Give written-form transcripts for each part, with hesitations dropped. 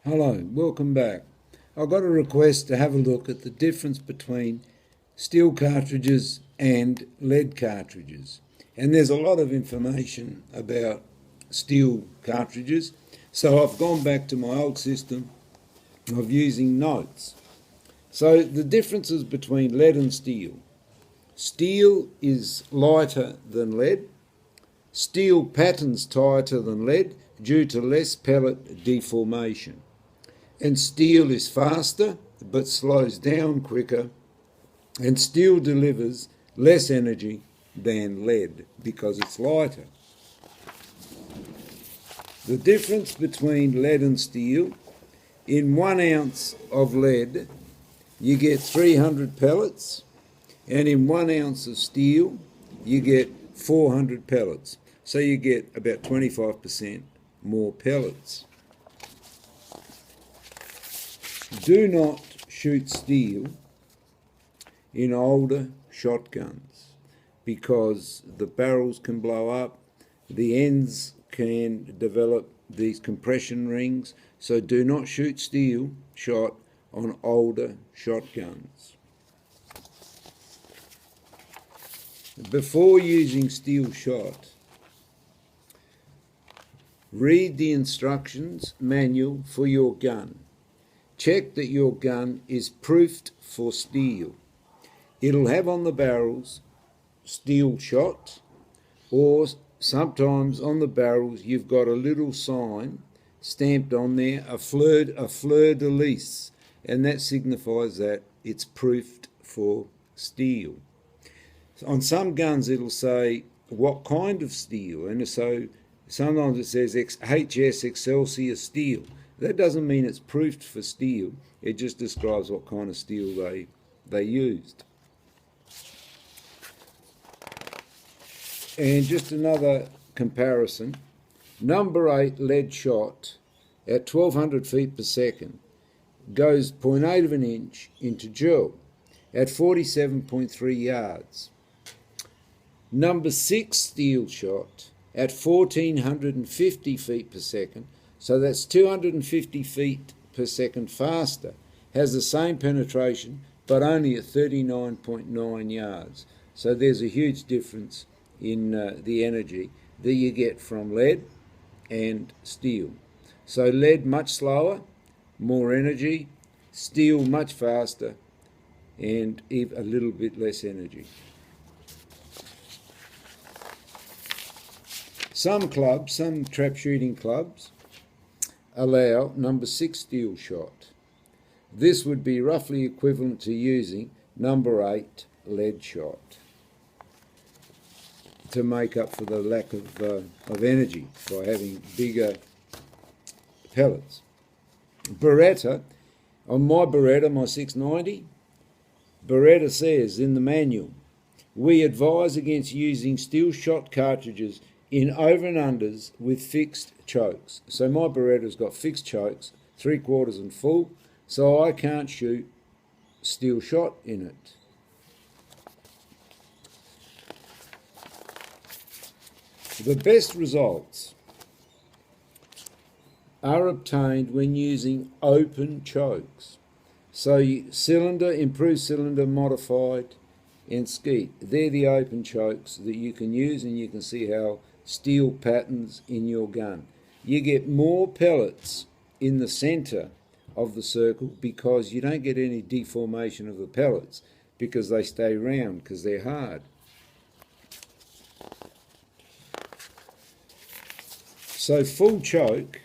Hello, welcome back. I got a request to have a look at the difference between steel cartridges and lead cartridges. And there's a lot of information about steel cartridges, so I've gone back to my old system of using notes. So the differences between lead and steel. Steel is lighter than lead. Steel patterns tighter than lead due to less pellet deformation. And steel is faster but slows down quicker, and steel delivers less energy than lead because it's lighter. The difference between lead and steel: in 1 ounce of lead you get 300 pellets, and in 1 ounce of steel you get 400 pellets. So you get about 25% more pellets. Do not shoot steel in older shotguns because the barrels can blow up, the ends can develop these compression rings, so do not shoot steel shot on older shotguns. Before using steel shot, read the instructions manual for your gun. Check that your gun is proofed for steel. It'll have on the barrels steel shot, or sometimes on the barrels you've got a little sign stamped on there, a fleur de lis, and that signifies that it's proofed for steel. On some guns it'll say what kind of steel, and so sometimes it says HS Excelsior steel. That doesn't mean it's proofed for steel, it just describes what kind of steel they used. And just another comparison, number 8 lead shot at 1200 feet per second goes 0.8 of an inch into gel at 47.3 yards. Number 6 steel shot at 1450 feet per second, so that's 250 feet per second faster, has the same penetration but only at 39.9 yards. So there's a huge difference in the energy that you get from lead and steel. So lead much slower, more energy; steel much faster and a little bit less energy. Some clubs, some trap shooting clubs, allow number 6 steel shot. This would be roughly equivalent to using number 8 lead shot to make up for the lack of energy by having bigger pellets. Beretta, on my Beretta, my 690, Beretta says in the manual, we advise against using steel shot cartridges in over and unders with fixed chokes. So my Beretta's got fixed chokes, 3/4 and full, so I can't shoot steel shot in it. The best results are obtained when using open chokes. So cylinder, improved cylinder, modified, and skeet. They're the open chokes that you can use, and you can see how steel patterns in your gun. You get more pellets in the center of the circle because you don't get any deformation of the pellets because they stay round because they're hard. So full choke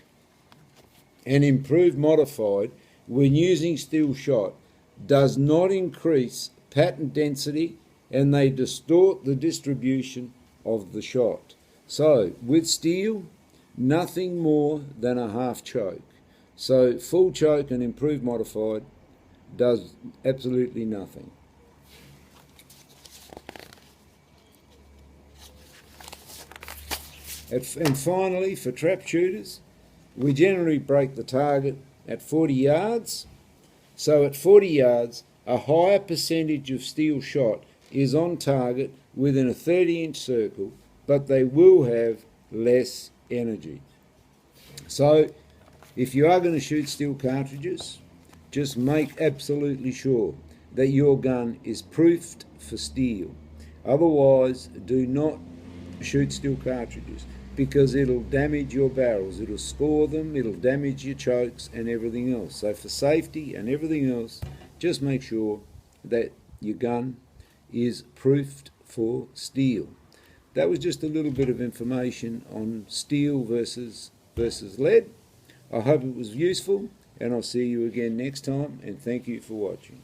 and improved modified when using steel shot does not increase pattern density, and they distort the distribution of the shot. So with steel, nothing more than a half choke. So full choke and improved modified does absolutely nothing. And finally, for trap shooters, we generally break the target at 40 yards. So at 40 yards, a higher percentage of steel shot is on target within a 30-inch circle, but they will have less energy. So If you are going to shoot steel cartridges, just make absolutely sure that your gun is proofed for steel. Otherwise, do not shoot steel cartridges, because it'll damage your barrels, it'll score them, it'll damage your chokes and everything else. So for safety and everything else, just make sure that your gun is proofed for steel. That was just a little bit of information on steel versus lead. I hope it was useful, and I'll see you again next time, and thank you for watching.